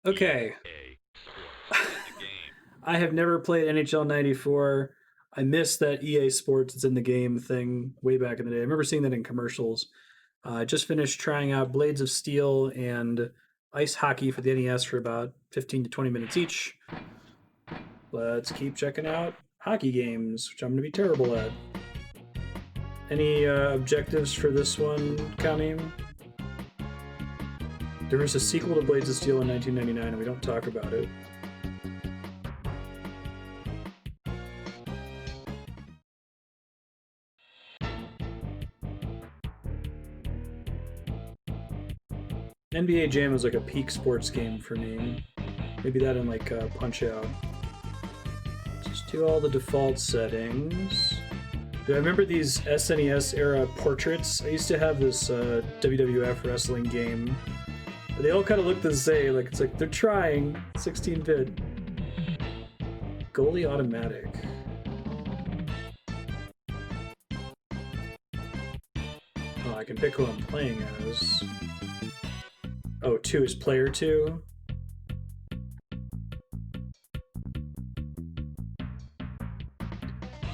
Okay. I have never played NHL 94. I missed that EA Sports it's in the game thing way back in the day. I remember seeing that in commercials. I just finished trying out Blades of Steel and ice hockey for the NES for about 15 to 20 minutes each. Let's keep checking out hockey games, which I'm going to be terrible at. Any objectives for this one, Kami? There was a sequel to Blades of Steel in 1999, and we don't talk about it. NBA Jam is like a peak sports game for me. Maybe that and like Punch Out. Just do all the default settings. Do I remember these SNES era portraits? I used to have this WWF wrestling game. They all kind of look the same. Like it's like they're trying 16-bit. Goalie automatic. Oh, I can pick who I'm playing as. Oh, 2 is player 2.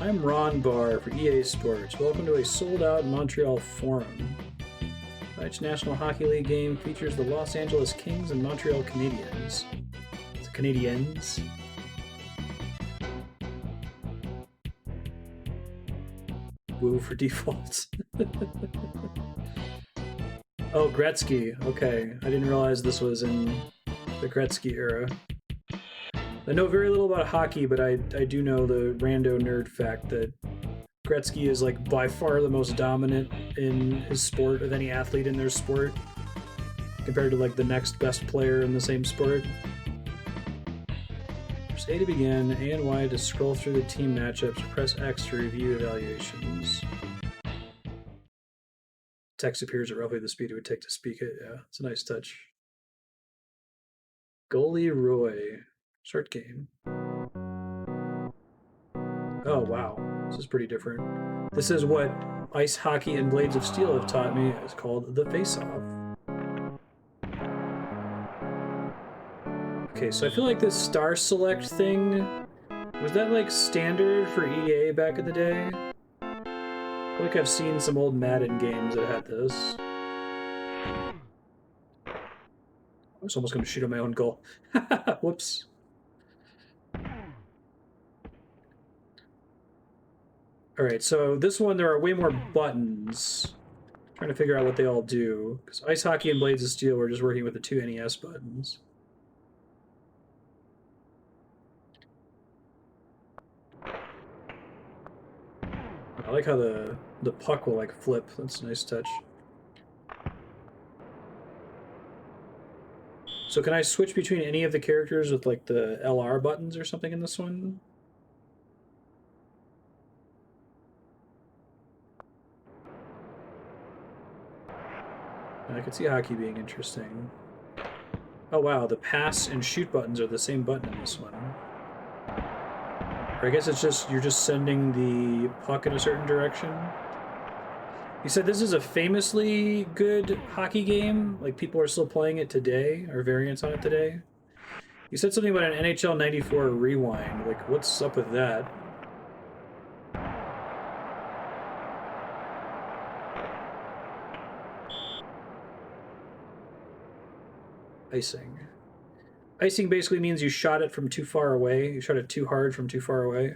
I'm Ron Barr for EA Sports. Welcome to a sold-out Montreal forum. Each National Hockey League game features the Los Angeles Kings and Montreal Canadiens. It's Canadiens. Woo for defaults. Oh, Gretzky. Okay, I didn't realize this was in the Gretzky era. I know very little about hockey, but I do know the rando nerd fact that Gretzky is like by far the most dominant in his sport of any athlete in their sport, compared to like the next best player in the same sport. Press A to begin, A and Y to scroll through the team matchups, or press X to review evaluations. Text appears at roughly the speed it would take to speak it. Yeah, it's a nice touch. Goalie Roy. Start game. Oh, wow. This is pretty different. This is what Ice Hockey and Blades of Steel have taught me. It's called the face-off. Okay, so I feel like this star select thing, was that like standard for EA back in the day? I feel like I've seen some old Madden games that had this. I was almost going to shoot on my own goal. Whoops. All right, so this one, there are way more buttons. I'm trying to figure out what they all do. Because Ice Hockey and Blades of Steel, we're just working with the 2 NES buttons. I like how the puck will like flip. That's a nice touch. So can I switch between any of the characters with like the LR buttons or something in this one? I could see hockey being interesting. Oh wow, the pass and shoot buttons are the same button in this one. Or I guess it's just, you're just sending the puck in a certain direction. You said this is a famously good hockey game? Like people are still playing it today, or variants on it today? You said something about an NHL 94 rewind. Like, what's up with that? Icing. Icing basically means you shot it from too far away. You shot it too hard from too far away.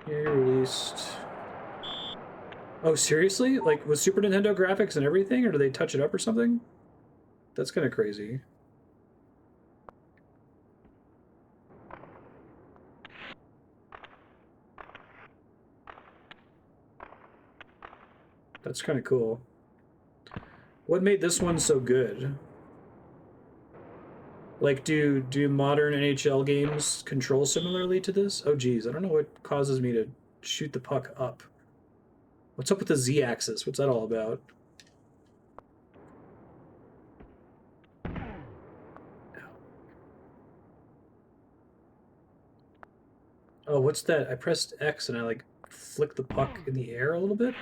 Yeah, released. Oh, seriously? Like with Super Nintendo graphics and everything, or do they touch it up or something? That's kind of crazy. That's kind of cool. What made this one so good? Like, do modern NHL games control similarly to this? Oh, geez, I don't know what causes me to shoot the puck up. What's up with the Z-axis? What's that all about? Oh, what's that? I pressed X and I like flicked the puck in the air a little bit.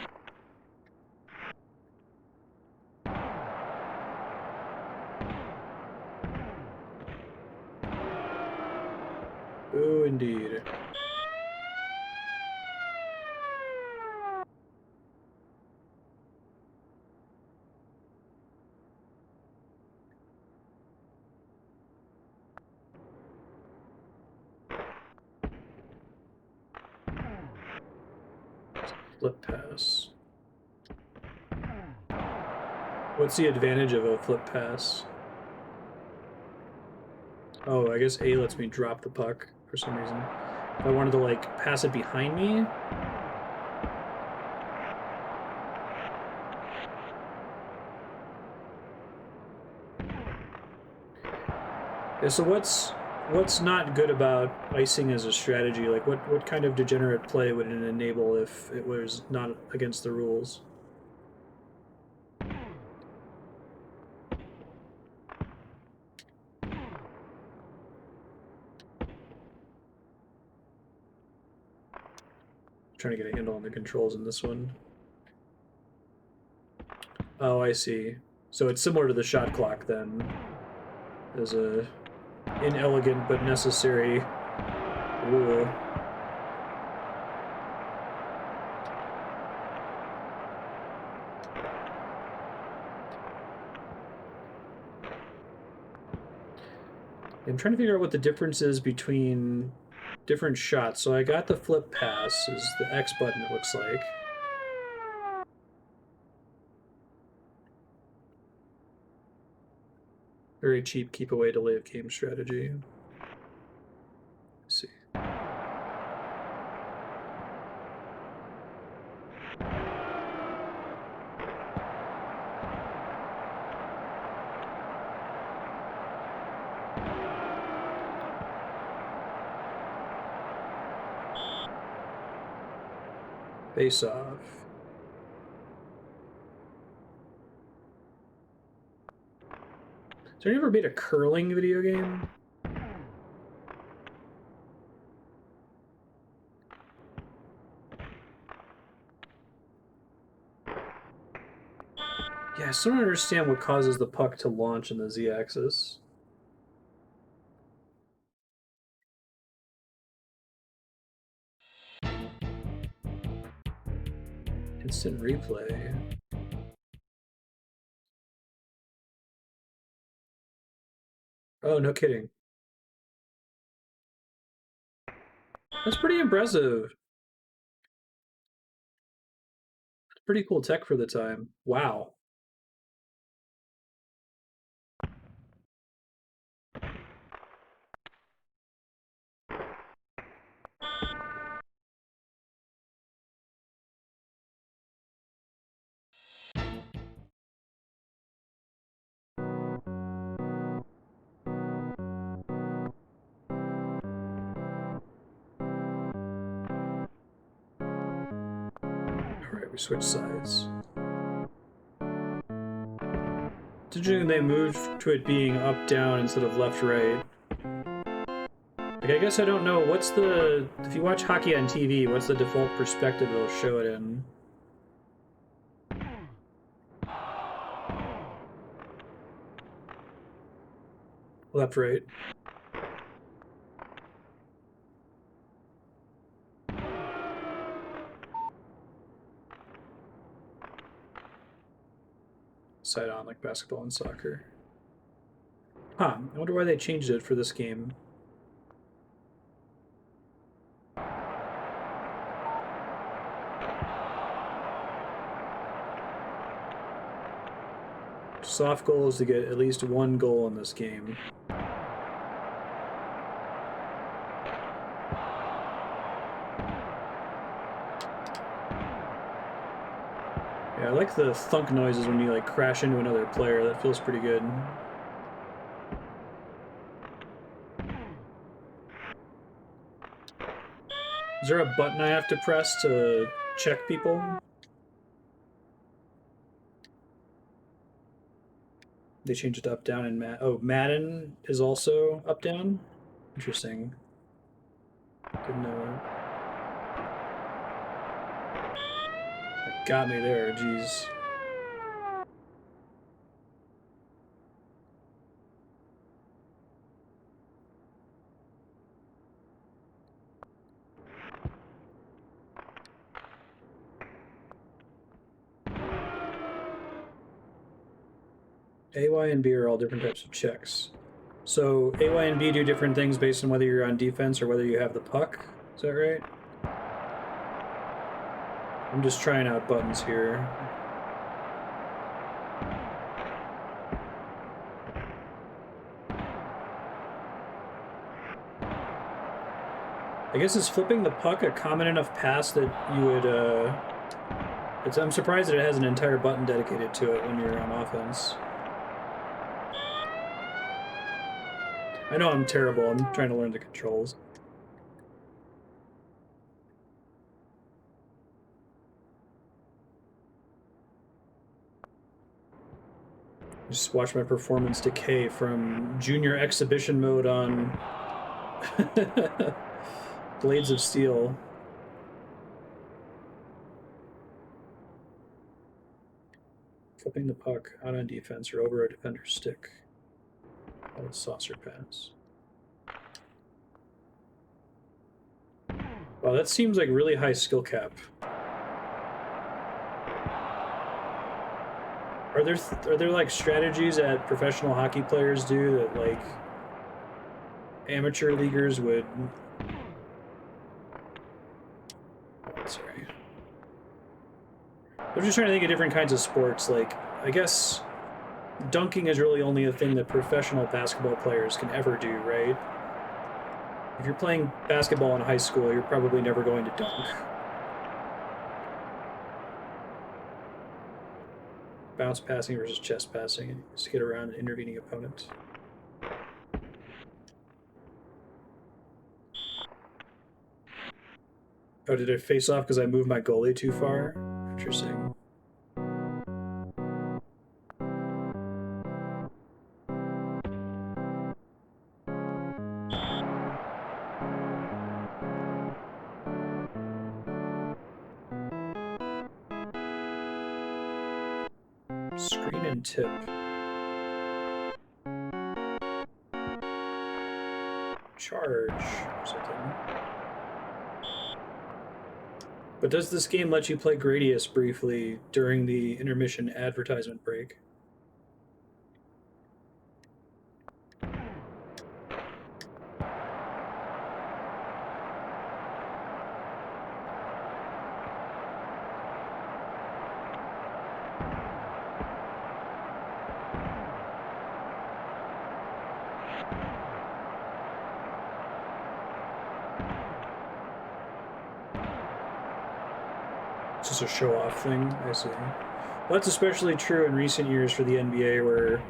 Oh, indeed. Flip pass. What's the advantage of a flip pass? Oh, I guess A lets me drop the puck for some reason. If I wanted to, like, pass it behind me. Yeah, so what's not good about icing as a strategy? Like, what kind of degenerate play would it enable if it was not against the rules? Trying to get a handle on the controls in this one. Oh, I see. So it's similar to the shot clock then. As a inelegant but necessary rule. I'm trying to figure out what the difference is between different shots. So I got the flip pass, is the X button, it looks like. Very cheap keep away to late game strategy. Let's see. Face off. Has there ever been a curling video game? Yeah, I still don't understand what causes the puck to launch in the Z-axis. Instant replay. Oh, no kidding. That's pretty impressive. Pretty cool tech for the time. Wow. Alright, we switch sides. It's interesting they moved to it being up-down instead of left-right. Like, I guess I don't know, what's the... If you watch hockey on TV, what's the default perspective they'll show it in? Left-right. Side on, like basketball and soccer. Huh, I wonder why they changed it for this game. Soft goal is to get at least one goal in this game. Yeah, I like the thunk noises when you like crash into another player. That feels pretty good. Is there a button I have to press to check people? They changed it up, down, and oh, Madden is also up, down? Interesting. Didn't know that. That got me there, jeez. A, Y, and B are all different types of checks. So A, Y, and B do different things based on whether you're on defense or whether you have the puck. Is that right? I'm just trying out buttons here. I guess is flipping the puck a common enough pass that you would, I'm surprised that it has an entire button dedicated to it when you're on offense. I know I'm terrible. I'm trying to learn the controls. Just watch my performance decay from junior exhibition mode on Blades of Steel. Flipping the puck out on defense or over a defender's stick. Oh, saucer pass. Wow, that seems like really high skill cap. Are there like strategies that professional hockey players do that like amateur leaguers would? Oh, sorry. I'm just trying to think of different kinds of sports. Like, I guess dunking is really only a thing that professional basketball players can ever do, right? If you're playing basketball in high school, you're probably never going to dunk. Bounce passing versus chest passing, and just get around an intervening opponent. Oh, did it face off because I moved my goalie too far? Interesting. Screen and tip. Charge or something. But does this game let you play Gradius briefly during the intermission advertisement break? It's just a show-off thing, I see. Well, that's especially true in recent years for the NBA, where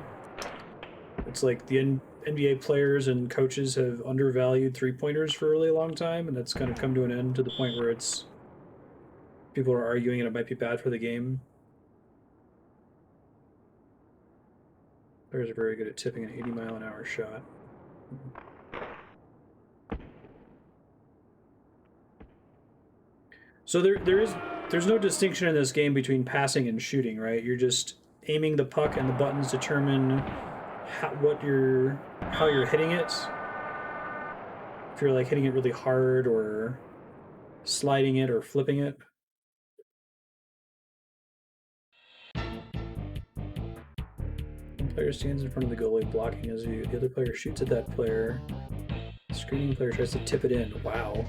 it's like the NBA players and coaches have undervalued three-pointers for a really long time, and that's kind of come to an end to the point where it's people are arguing and it might be bad for the game. Players are very good at tipping an 80-mile-an-hour shot. So there's no distinction in this game between passing and shooting, right? You're just aiming the puck, and the buttons determine how you're hitting it. If you're like hitting it really hard or sliding it or flipping it. One player stands in front of the goalie blocking his view. The other player shoots at that player. The screening player tries to tip it in. Wow.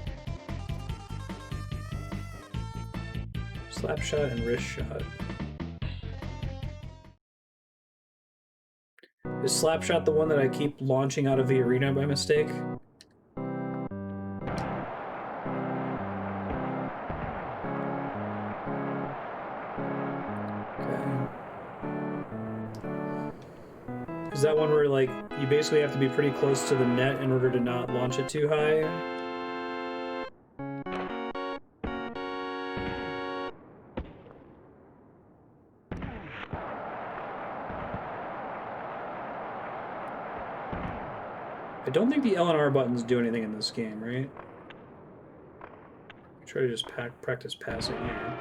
Slap shot and wrist shot. Is slap shot the one that I keep launching out of the arena by mistake? Is that one where, like, you basically have to be pretty close to the net in order to not launch it too high? I don't think the L and R buttons do anything in this game, right? try to just practice passing here.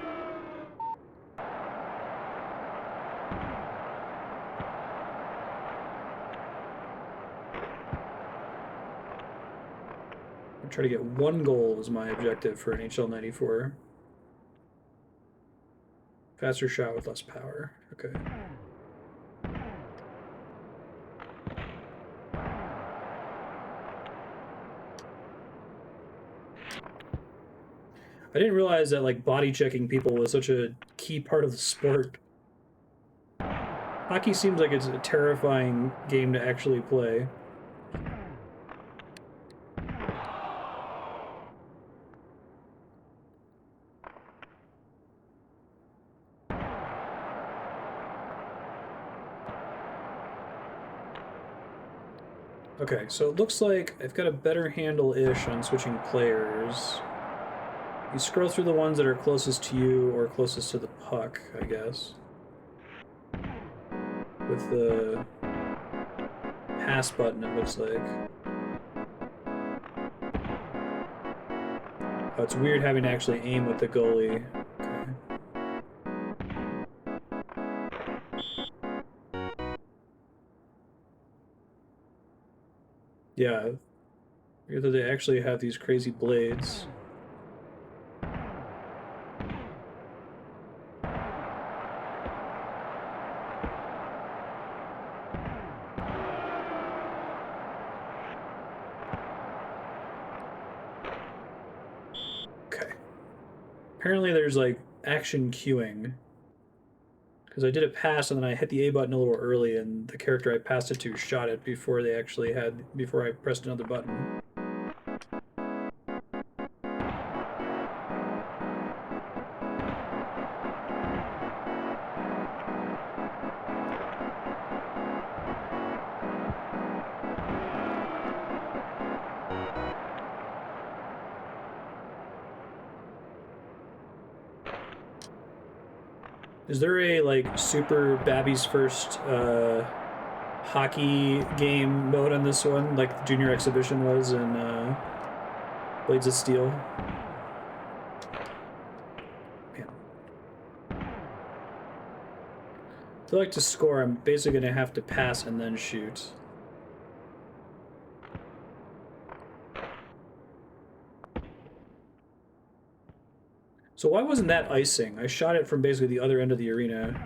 I'm trying to get 1 goal is my objective for NHL 94. Faster shot with less power. Okay. I didn't realize that like body checking people was such a key part of the sport. Hockey seems like it's a terrifying game to actually play. Okay, so it looks like I've got a better handle-ish on switching players. You scroll through the ones that are closest to you or closest to the puck, I guess. With the pass button, it looks like. Oh, it's weird having to actually aim with the goalie. Okay. Yeah, weird that they actually have these crazy blades. Apparently there's like action queuing. Because I did a pass and then I hit the A button a little early and the character I passed it to shot it before I pressed another button. Is there a like super Babby's first hockey game mode on this one, like the junior exhibition was in Blades of Steel? Man. If I like to score, I'm basically gonna have to pass and then shoot. So why wasn't that icing? I shot it from basically the other end of the arena.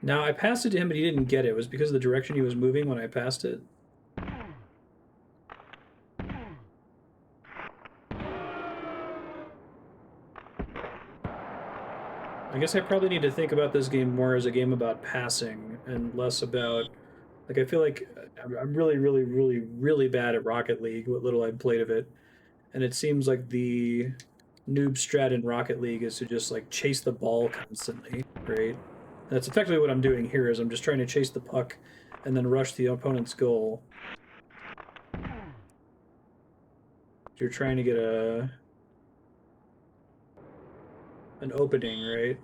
Now, I passed it to him, but he didn't get it. It was because of the direction he was moving when I passed it. I guess I probably need to think about this game more as a game about passing and less about... Like, I feel like I'm really, really, really, really bad at Rocket League, what little I've played of it. And it seems like the noob strat in Rocket League is to just, like, chase the ball constantly, right? That's effectively what I'm doing here, is I'm just trying to chase the puck and then rush the opponent's goal. You're trying to get an opening, right?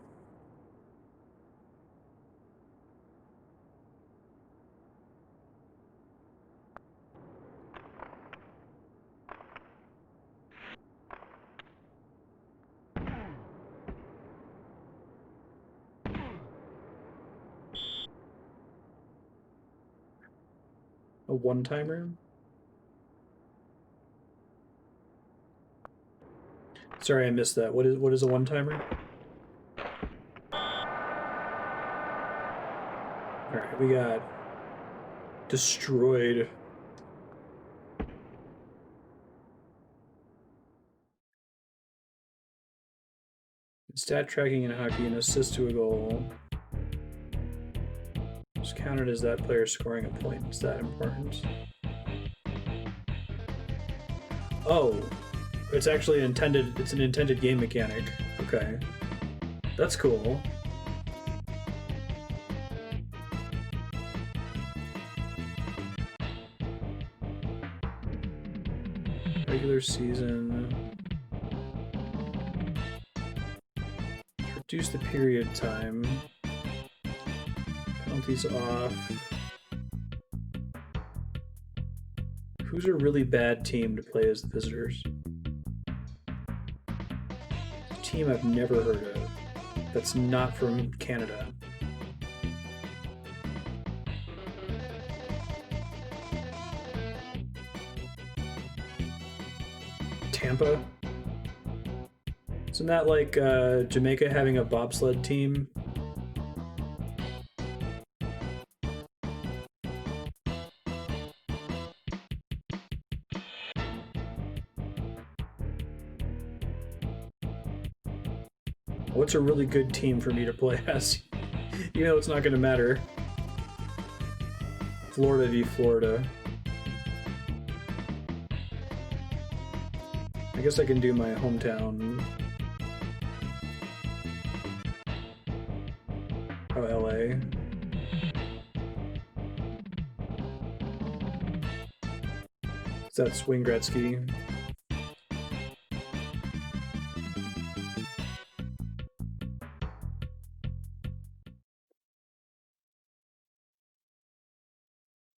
A one-timer? Sorry, I missed that. What is a one-timer? Alright, we got destroyed. Stat tracking in hockey, an assist to a goal. It's counted as that player scoring a point. Is that important? Oh, it's actually it's an intended game mechanic. Okay. That's cool. Regular season. Reduce the period time. Penalties off. Who's a really bad team to play as the visitors? A team I've never heard of that's not from Canada. Tampa? Isn't that like Jamaica having a bobsled team? What's a really good team for me to play as? Even though it's not going to matter. Florida v. Florida. I guess I can do my hometown. Oh, LA. Is that Swing Gretzky?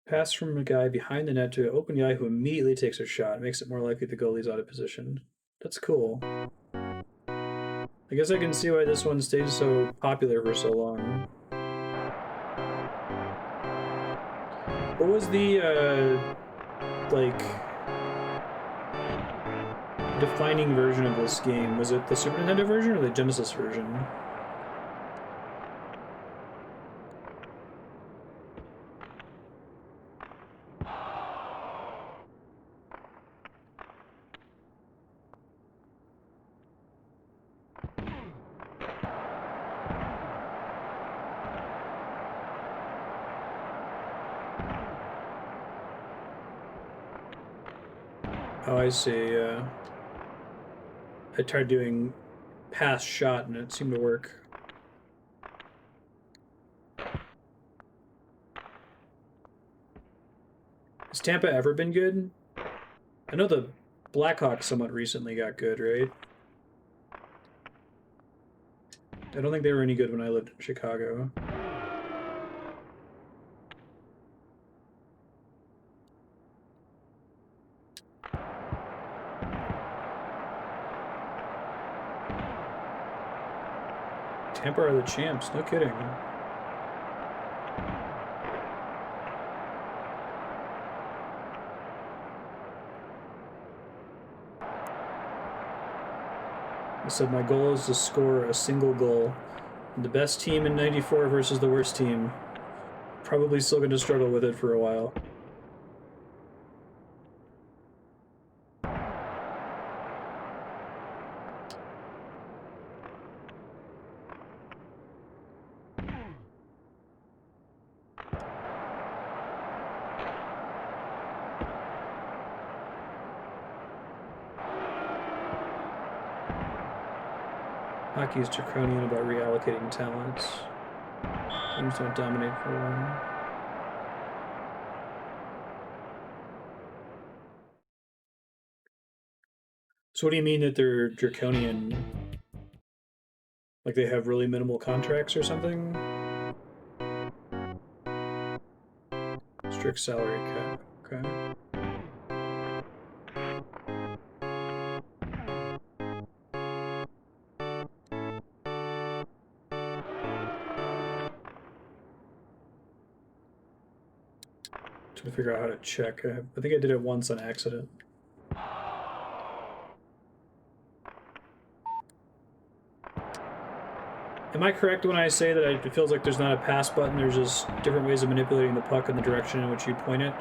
Pass from a guy behind the net to an open guy who immediately takes a shot. Makes it more likely the goalie's out of position. That's cool. I guess I can see why this one stayed so popular for so long. What was the, like, defining version of this game? Was it the Super Nintendo version or the Genesis version? Oh, I see. I tried doing pass shot and it seemed to work. Has Tampa ever been good? I know the Blackhawks somewhat recently got good, right? I don't think they were any good when I lived in Chicago. Tampa are the champs, no kidding. I said my goal is to score a single goal. The best team in '94 versus the worst team. Probably still going to struggle with it for a while. Hockey is draconian about reallocating talents. Teams don't dominate for long. So what do you mean that they're draconian? Like they have really minimal contracts or something? Strict salary cap. Okay. Trying to figure out how to check. I think I did it once on accident. Am I correct when I say that it feels like there's not a pass button, there's just different ways of manipulating the puck in the direction in which you point it?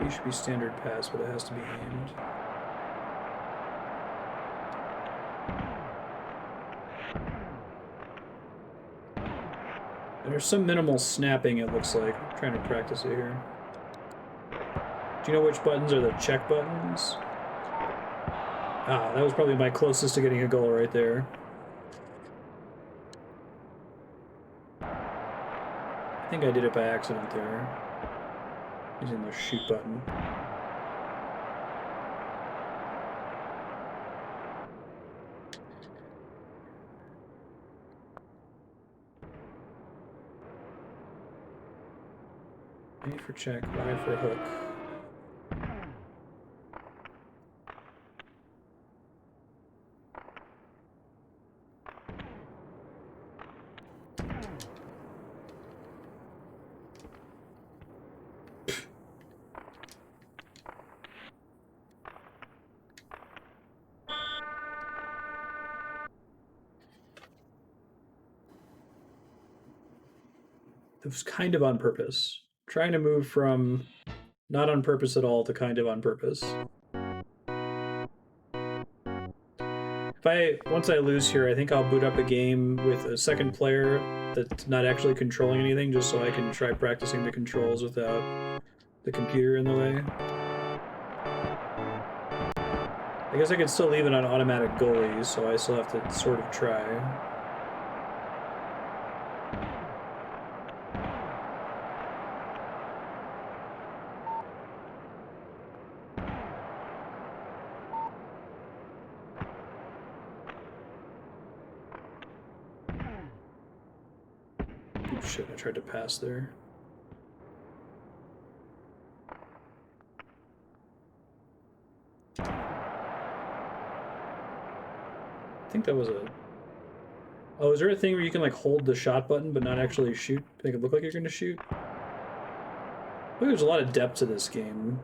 It should be standard pass, but it has to be aimed. There's some minimal snapping, it looks like. I'm trying to practice it here. Do you know which buttons are the check buttons? Ah, that was probably my closest to getting a goal right there. I think I did it by accident there. Using the shoot button. A for check, Y for hook. It was kind of on purpose. Trying to move from not on purpose at all to kind of on purpose. Once I lose here, I think I'll boot up a game with a second player that's not actually controlling anything, just so I can try practicing the controls without the computer in the way. I guess I could still leave it on automatic goalie, so I still have to sort of try. Oh shit, I tried to pass there. I think that was a... Oh, is there a thing where you can like hold the shot button but not actually shoot? Make it look like you're going to shoot? I think there's a lot of depth to this game.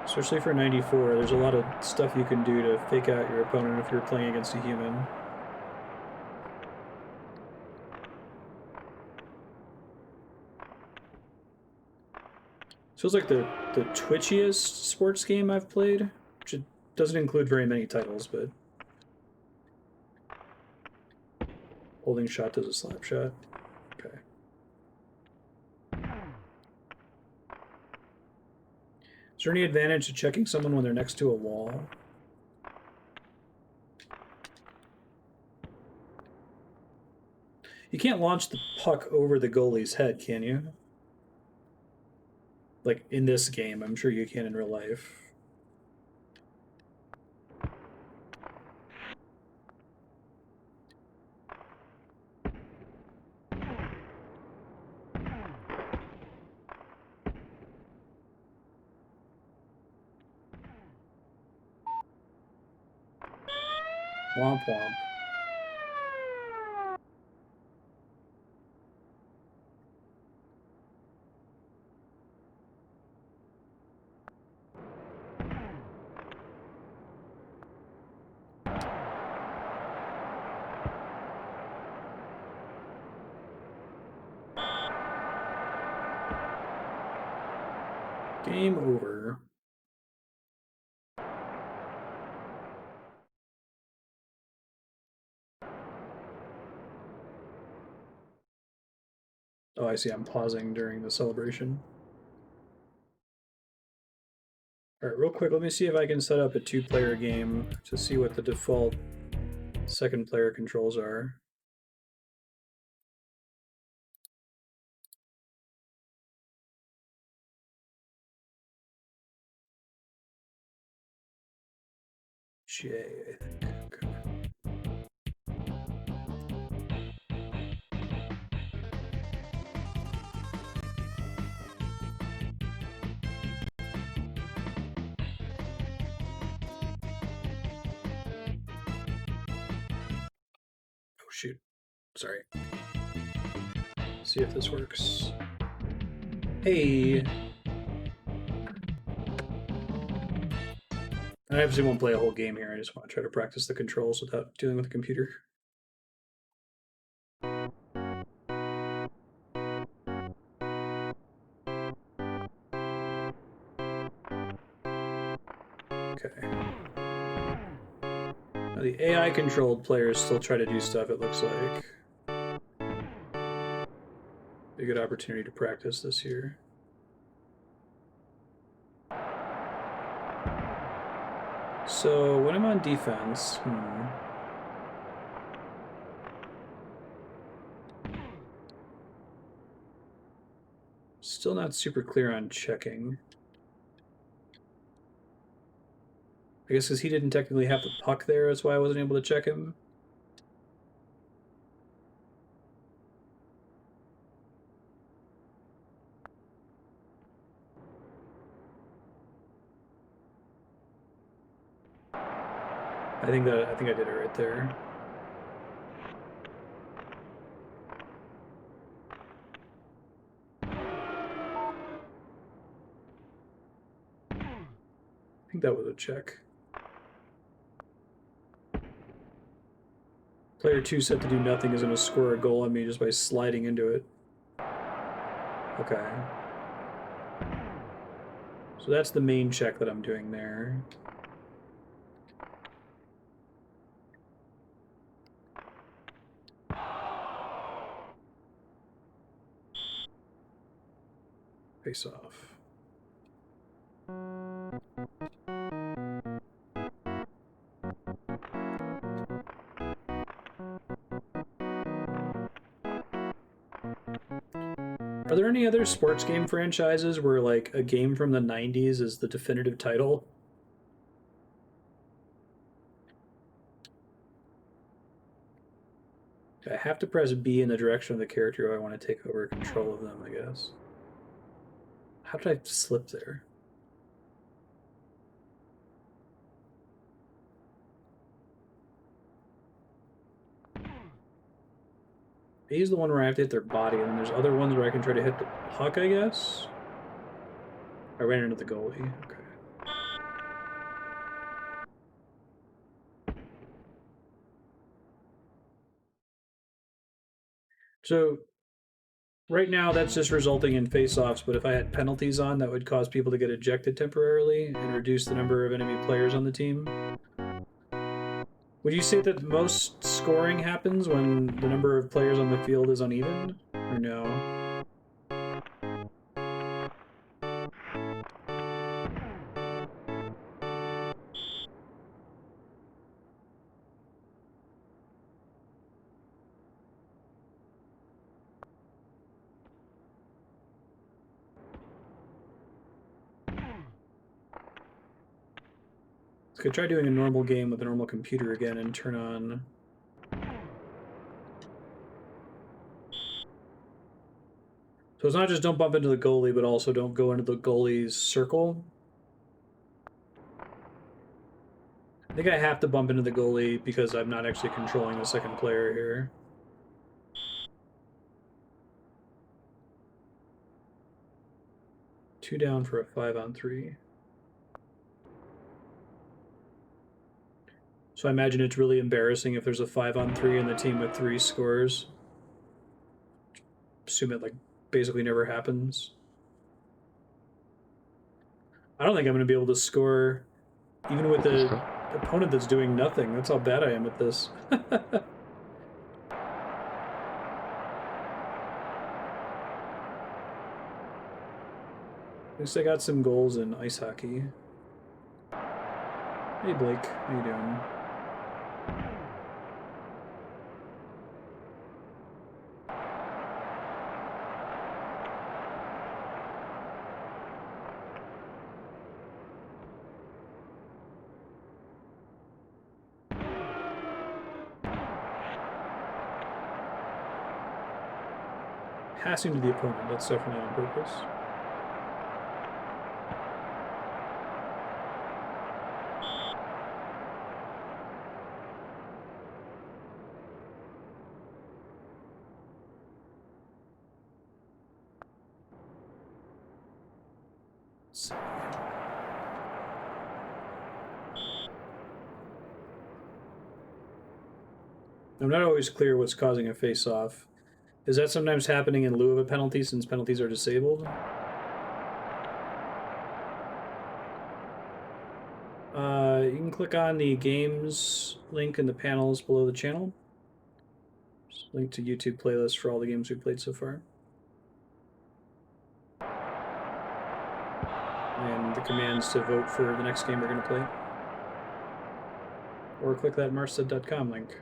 Especially for 94, there's a lot of stuff you can do to fake out your opponent if you're playing against a human. This feels like the twitchiest sports game I've played, which it doesn't include very many titles, but... Holding shot does a slap shot. Okay. Is there any advantage to checking someone when they're next to a wall? You can't launch the puck over the goalie's head, can you? Like, in this game, I'm sure you can in real life. Womp womp. Game over. Oh, I see. I'm pausing during the celebration. All right, real quick, let me see if I can set up a two-player game to see what the default second-player controls are. J, I think. Okay. Oh, shoot. Sorry. See if this works. Hey! I obviously won't play a whole game here. I just want to try to practice the controls without dealing with the computer. Okay. Now the AI-controlled players still try to do stuff, it looks like. Be a good opportunity to practice this year. So when I'm on defense, still not super clear on checking. I guess because he didn't technically have the puck there, that's why I wasn't able to check him. I think I did it right there. I think that was a check. Player 2 set to do nothing is going to score a goal on me just by sliding into it. Okay. So that's the main check that I'm doing there. Face off. Are there any other sports game franchises where like a game from the 90s is the definitive title? I have to press B in the direction of the character if I want to take over control of them, I guess. How did I slip there? A is the one where I have to hit their body, and then there's other ones where I can try to hit the puck, I guess? I ran into the goalie. Okay. So right now that's just resulting in face-offs, but if I had penalties on, that would cause people to get ejected temporarily and reduce the number of enemy players on the team. Would you say that most scoring happens when the number of players on the field is uneven? Or no? Let's go try doing a normal game with a normal computer again and turn on... So it's not just don't bump into the goalie, but also don't go into the goalie's circle. I think I have to bump into the goalie because I'm not actually controlling the second player here. Two down for a 5-on-3. So I imagine it's really embarrassing if there's a 5-on-3 and the team with 3 scores. Assume it like basically never happens. I don't think I'm going to be able to score even with the opponent that's doing nothing. That's how bad I am at this. At least I got some goals in ice hockey. Hey Blake, how you doing? Passing to the opponent, that's definitely on purpose. Let's see. I'm not always clear what's causing a face-off. Is that sometimes happening in lieu of a penalty since penalties are disabled? You can click on the games link in the panels below the channel. Just link to YouTube playlist for all the games we played so far. commands to vote for the next game we're going to play. Or click that Marstead.com link.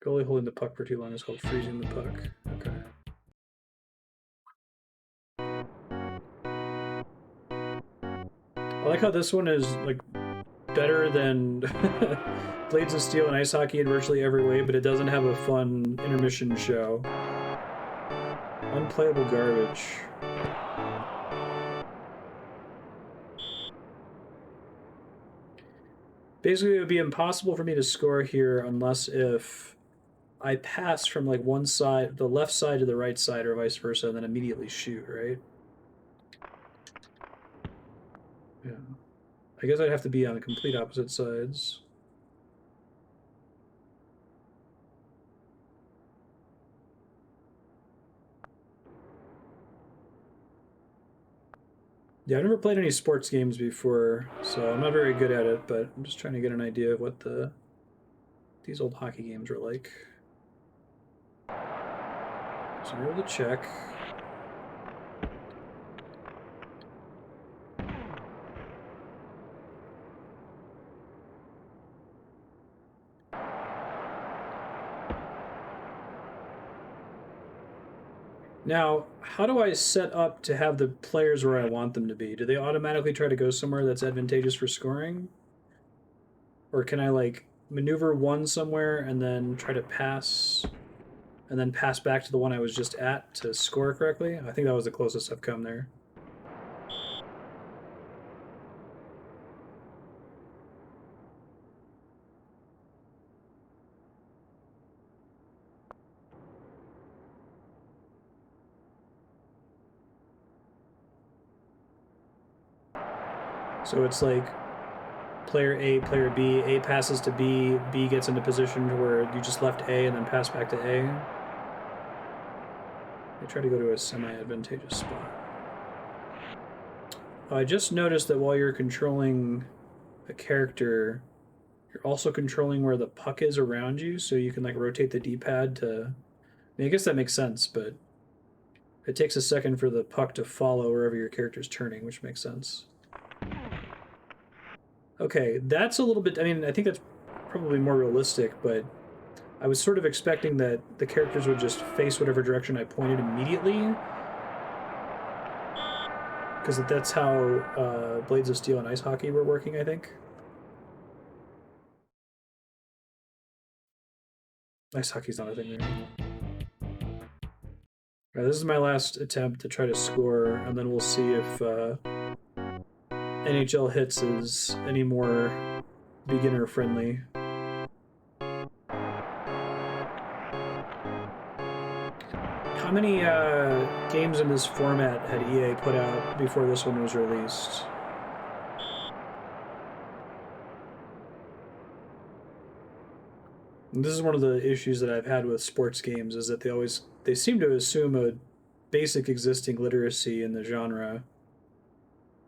Goalie holding the puck for too long is called freezing the puck. Okay. I like how this one is like better than Blades of Steel and Ice Hockey in virtually every way, but it doesn't have a fun intermission show. Unplayable garbage. Basically, it would be impossible for me to score here unless if I pass from like one side, the left side to the right side, or vice versa, and then immediately shoot, right? Yeah. I guess I'd have to be on the complete opposite sides. Yeah, I've never played any sports games before, so I'm not very good at it, but I'm just trying to get an idea of what these old hockey games were like. So I'm able to check. Now, how do I set up to have the players where I want them to be? Do they automatically try to go somewhere that's advantageous for scoring? Or can I like maneuver one somewhere and then try to pass and then pass back to the one I was just at to score correctly? I think that was the closest I've come there. So it's like player A, player B, A passes to B, B gets into position where you just left A and then pass back to A. They try to go to a semi-advantageous spot. I just noticed that while you're controlling a character, you're also controlling where the puck is around you, so you can like rotate the D-pad to... I mean, I guess that makes sense, but it takes a second for the puck to follow wherever your character's turning, which makes sense. Okay, that's a little bit... I mean, I think that's probably more realistic, but I was sort of expecting that the characters would just face whatever direction I pointed immediately, because that's how Blades of Steel and Ice Hockey were working, I think. Ice Hockey's not a thing there. All right, this is my last attempt to try to score, and then we'll see if NHL Hits is any more beginner-friendly. How many games in this format had EA put out before this one was released? And this is one of the issues that I've had with sports games, is that they seem to assume a basic existing literacy in the genre.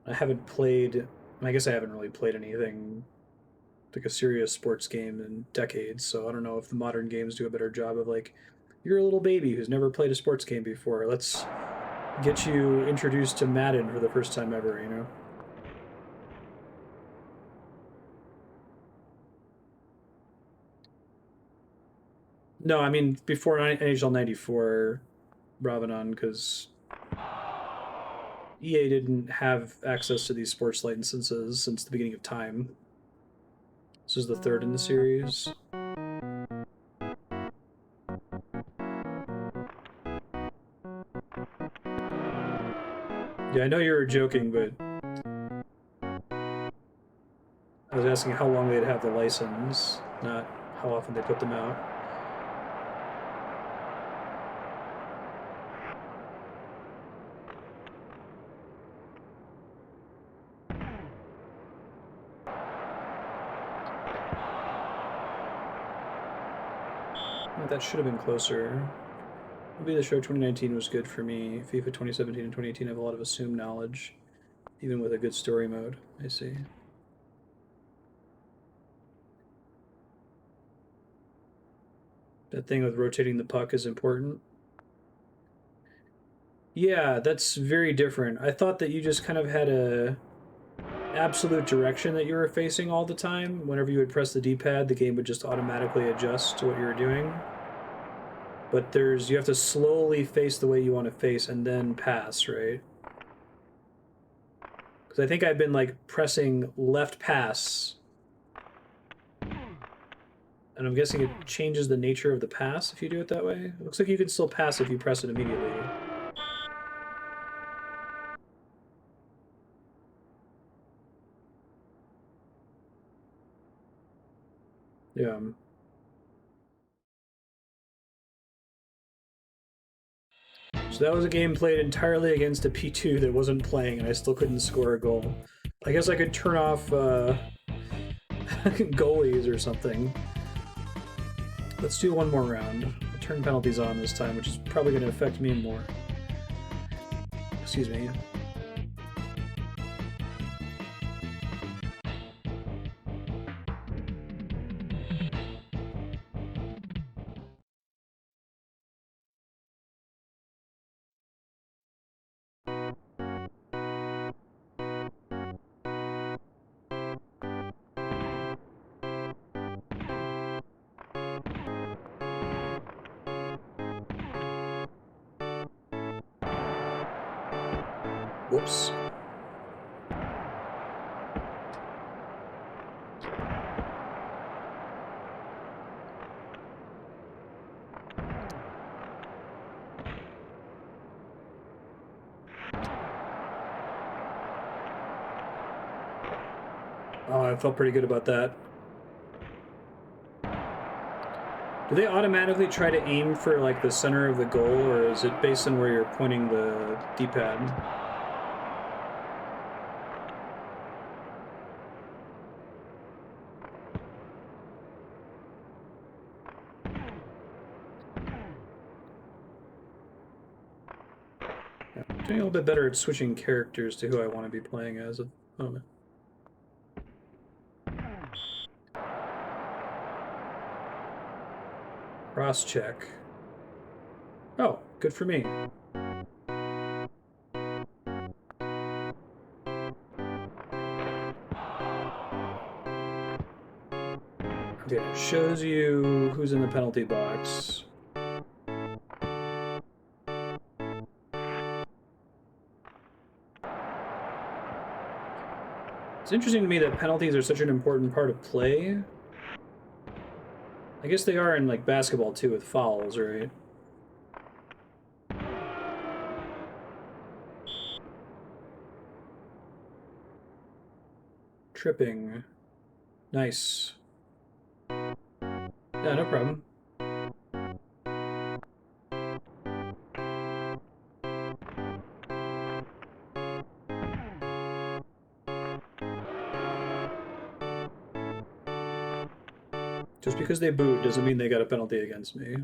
I haven't played, I guess I haven't really played anything like a serious sports game in decades, so I don't know if the modern games do a better job of like, you're a little baby who's never played a sports game before. Let's get you introduced to Madden for the first time ever, you know? No, I mean before NHL '94, Ravanon, because EA didn't have access to these sports licenses since the beginning of time. This is the third in the series. Yeah, I know you were joking, but I was asking how long they'd have the license, not how often they put them out. That should have been closer. Maybe the show 2019 was good for me. FIFA 2017 and 2018 have a lot of assumed knowledge, even with a good story mode. I see. That thing with rotating the puck is important. Yeah, that's very different. I thought that you just kind of had a absolute direction that you were facing all the time. Whenever you would press the D-pad, the game would just automatically adjust to what you were doing. But you have to slowly face the way you want to face and then pass, right? Because I think I've been like pressing left pass, and I'm guessing it changes the nature of the pass if you do it that way. It looks like you can still pass if you press it immediately. Yeah. So that was a game played entirely against a P2 that wasn't playing, and I still couldn't score a goal. I guess I could turn off goalies or something. Let's do one more round. I'll turn penalties on this time, which is probably going to affect me more. Excuse me. Whoops. Oh, I felt pretty good about that. Do they automatically try to aim for like the center of the goal, or is it based on where you're pointing the D-pad? Yeah, I'm doing a little bit better at switching characters to who I want to be playing as at the moment. Cross check. Oh, good for me. Okay, it shows you who's in the penalty box. It's interesting to me that penalties are such an important part of play. I guess they are in like basketball too with fouls, right? Tripping. Nice. Yeah, no problem. Just because they booed doesn't mean they got a penalty against me.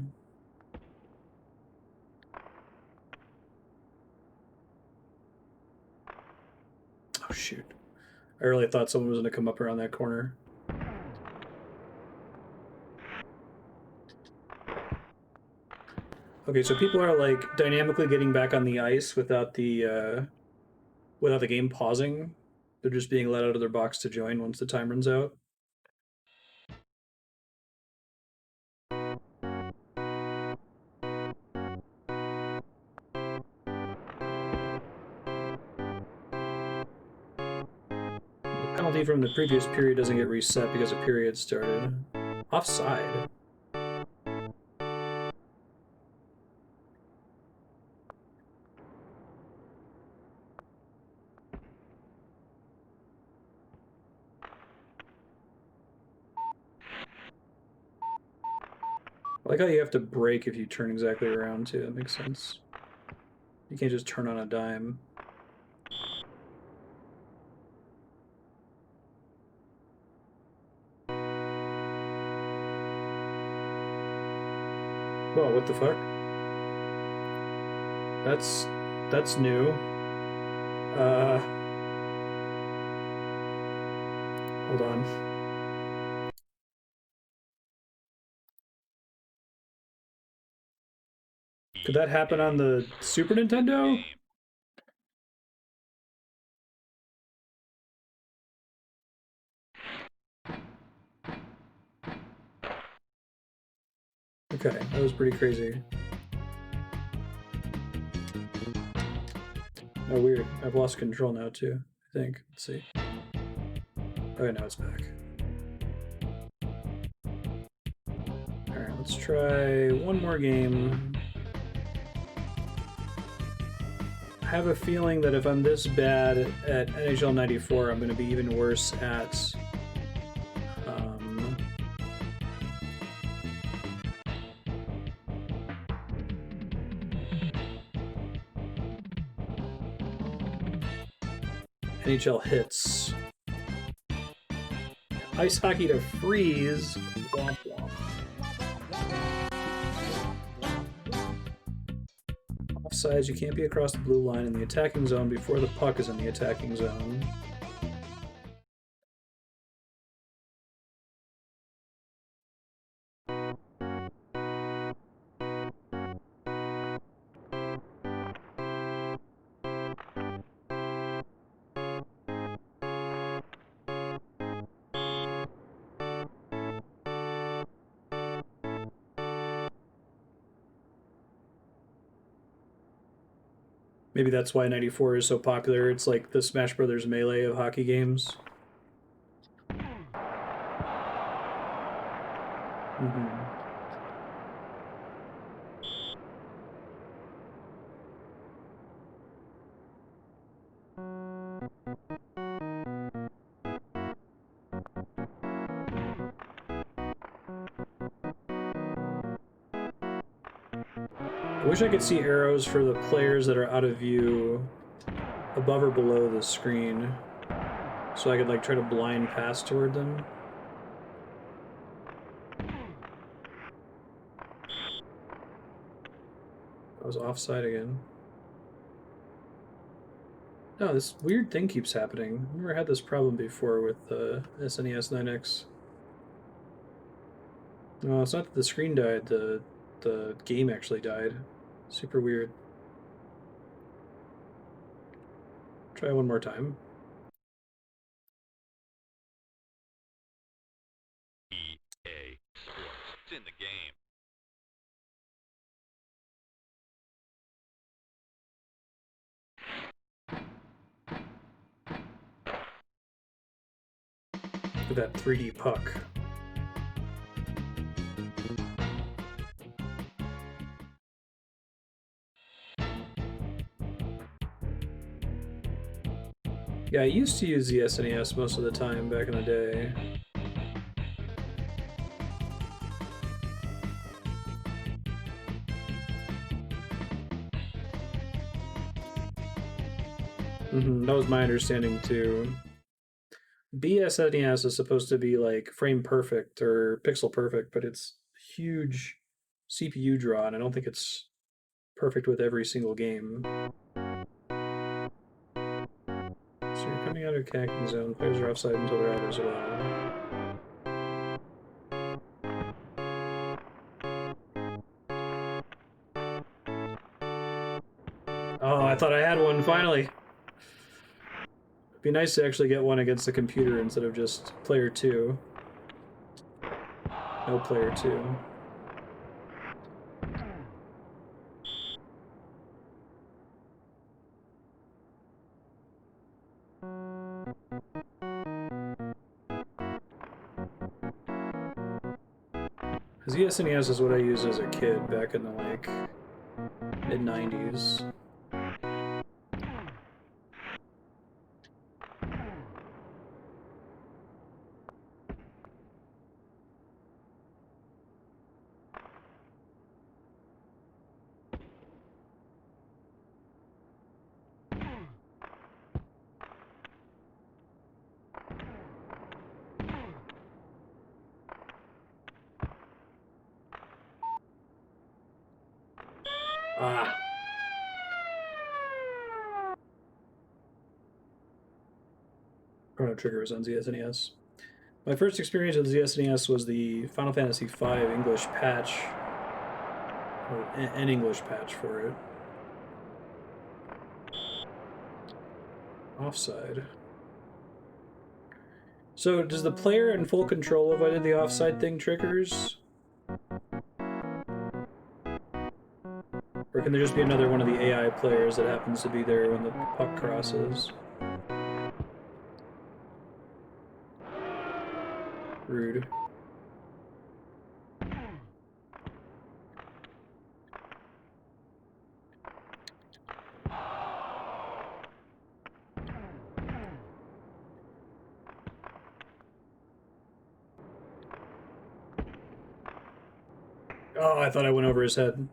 Oh, shoot. I really thought someone was going to come up around that corner. Okay, so people are like dynamically getting back on the ice without the game pausing. They're just being let out of their box to join once the time runs out. The penalty from the previous period doesn't get reset because a period started. Offside. I like how you have to brake if you turn exactly around too. That makes sense. You can't just turn on a dime. Whoa, what the fuck? That's new. Hold on. Could that happen on the Super Nintendo? Okay, that was pretty crazy. Oh, weird. I've lost control now, too, I think. Let's see. Okay, now it's back. Alright, let's try one more game. I have a feeling that if I'm this bad at NHL 94, I'm going to be even worse at... NHL hits. Ice hockey to freeze. Womp womp. Offsides, you can't be across the blue line in the attacking zone before the puck is in the attacking zone. Maybe that's why 94 is so popular. It's like the Smash Brothers Melee of hockey games. I wish I could see arrows for the players that are out of view above or below the screen, so I could like try to blind pass toward them. I was offside again. No, this weird thing keeps happening. I've never had this problem before with the SNES 9X. No, it's not that the screen died, the game actually died. Super weird. Try one more time. EA Sports. It's in the game. Look at that 3D puck. Yeah, I used to use the SNES most of the time back in the day. That was my understanding too. BSNES is supposed to be like frame perfect or pixel perfect, but it's huge CPU draw, and I don't think it's perfect with every single game. So you're coming out of attacking zone. Players are offside until they're out as well. Oh, I thought I had one finally. It'd be nice to actually get one against the computer instead of just player 2. No player 2. Because the SNES is what I used as a kid back in the like mid-90s. Ah. Chrono Trigger was on ZSNES. My first experience with ZSNES was the Final Fantasy V English patch. or an English patch for it. Offside. So does the player in full control of whether the offside thing triggers? Or can there just be another one of the AI players that happens to be there when the puck crosses? Rude. Oh, I thought I went over his head.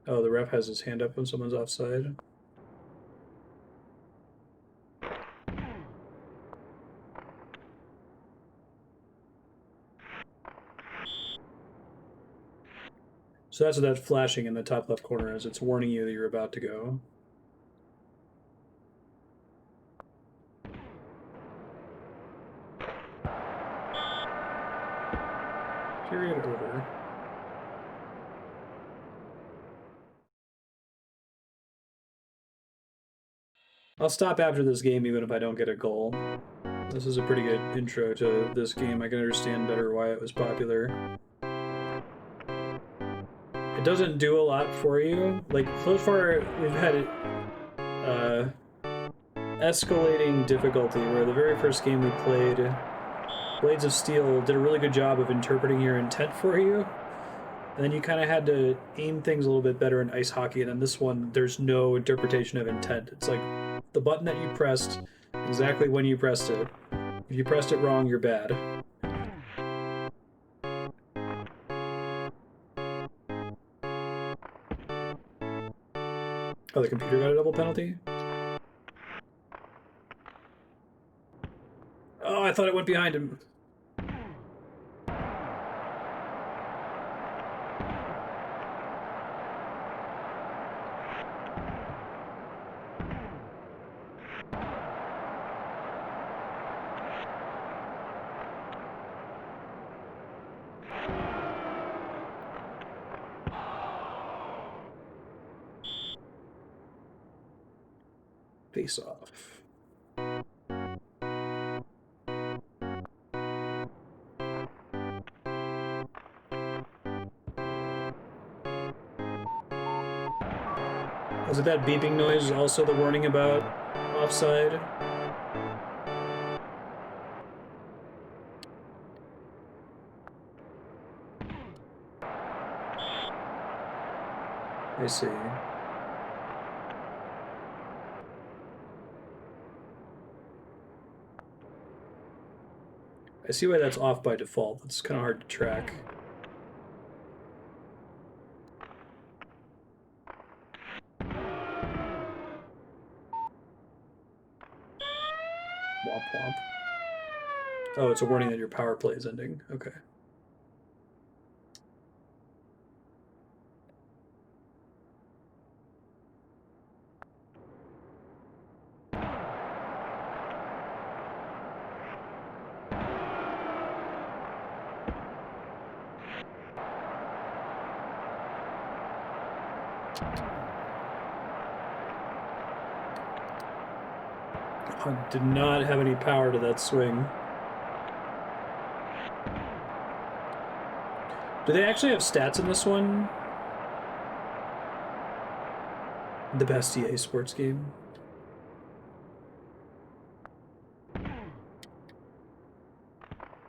Oh, the ref has his hand up when someone's offside. So that's what that flashing in the top left corner is. It's warning you that you're about to go. Period over. I'll stop after this game even if I don't get a goal. This is a pretty good intro to this game. I can understand better why it was popular. It doesn't do a lot for you. Like, so far, we've had escalating difficulty where the very first game we played, Blades of Steel did a really good job of interpreting your intent for you. And then you kind of had to aim things a little bit better in ice hockey. And then this one, there's no interpretation of intent. It's like the button that you pressed, exactly when you pressed it. If you pressed it wrong, you're bad. Oh, the computer got a double penalty? Oh, I thought it went behind him. Face off. Was it that beeping noise also the warning about offside? I see. I see why that's off by default. It's kind of hard to track. Womp womp. Oh, it's a warning that your power play is ending. Okay. I did not have any power to that swing. Do they actually have stats in this one? The best EA sports game.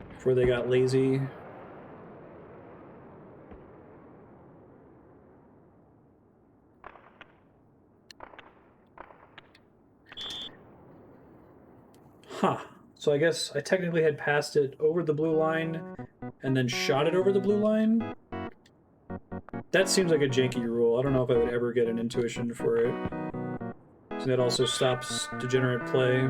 Before they got lazy. Huh. So I guess I technically had passed it over the blue line and then shot it over the blue line? That seems like a janky rule. I don't know if I would ever get an intuition for it. So that also stops degenerate play.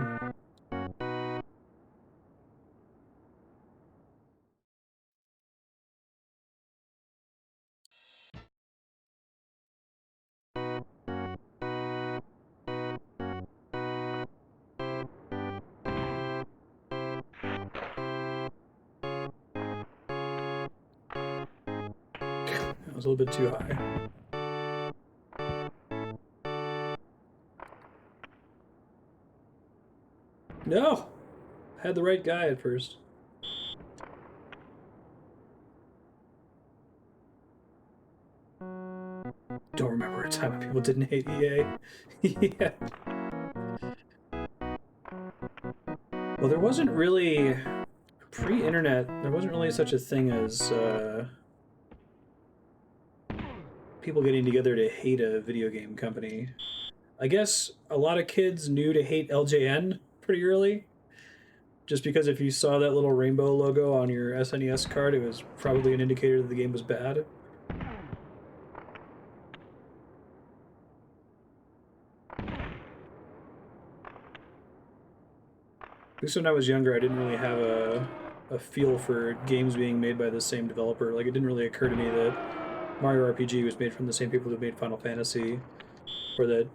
was a little bit too high. No! I had the right guy at first. Don't remember a time when people didn't hate EA. Yeah. Well, there wasn't really... Pre-internet, there wasn't really such a thing as people getting together to hate a video game company. I guess a lot of kids knew to hate LJN pretty early. Just because if you saw that little rainbow logo on your SNES card, it was probably an indicator that the game was bad. At least when I was younger, I didn't really have a feel for games being made by the same developer. Like, it didn't really occur to me that Mario RPG was made from the same people who made Final Fantasy, or that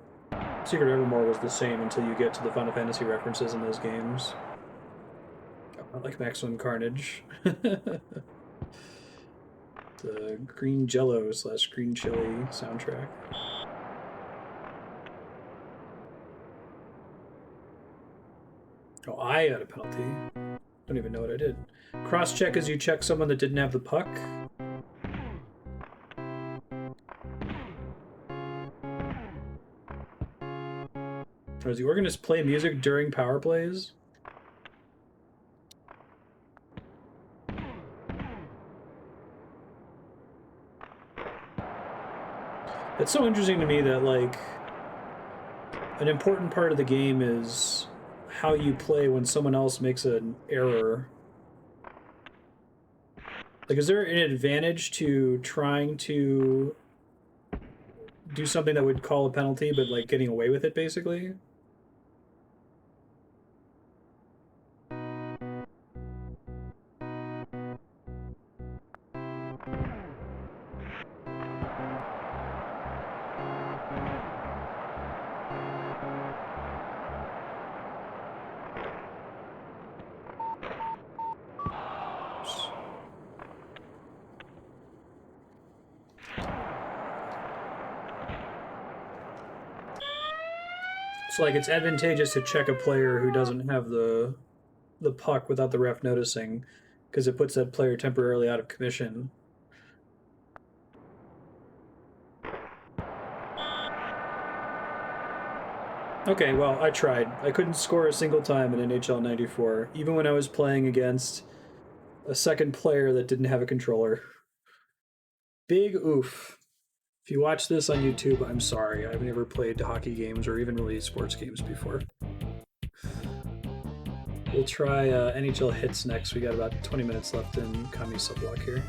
Secret Evermore was the same until you get to the Final Fantasy references in those games. I like Maximum Carnage. The Green Jello / Green Chili soundtrack. Oh, I had a penalty. Don't even know what I did. Cross-check as you check someone that didn't have the puck. Or does the organist play music during power plays? It's so interesting to me that, like, an important part of the game is how you play when someone else makes an error. Like, is there an advantage to trying to do something that would call a penalty, but, like, getting away with it, basically? So, like, it's advantageous to check a player who doesn't have the puck without the ref noticing, because it puts that player temporarily out of commission. Okay, well, I tried. I couldn't score a single time in NHL 94, even when I was playing against a second player that didn't have a controller. Big oof. If you watch this on YouTube, I'm sorry. I've never played hockey games or even really sports games before. We'll try NHL Hits next. We got about 20 minutes left in Kami Subblock here.